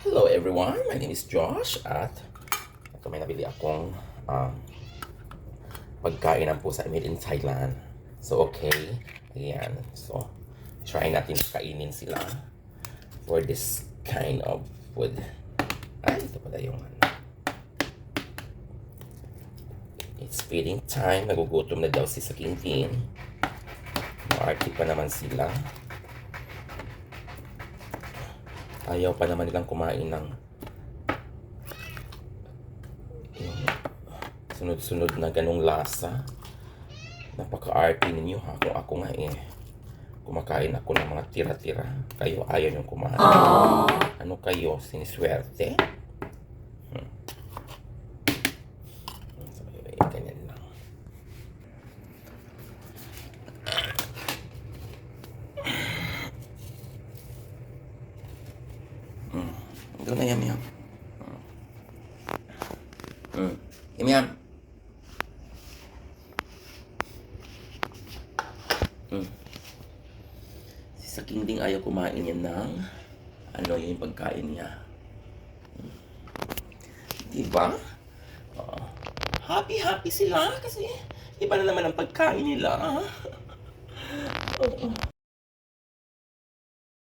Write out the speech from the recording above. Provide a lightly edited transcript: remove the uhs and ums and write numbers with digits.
Hello everyone, my name is Josh at ito may nabili akong pagkain ng pusa made in Thailand. So okay, ayan. So try natin kainin sila for this kind of food. Ay, ito pala yung it's feeding time. Nagugutom na daw si King King. Maarte pa naman sila. Ayaw pa naman nilang kumain ng sunod-sunod na ganong lasa. Napaka-arte ninyo ha. Kung ako nga kumakain ako ng mga tira-tira. Kayo ayaw niyong kumain. Ano kayo? Siniswerte? So, ganyan lang. Ito na yam. Yam. Si King Ding ayaw kumain yan ng yung pagkain niya. Diba? Happy sila kasi iba na naman ang pagkain nila.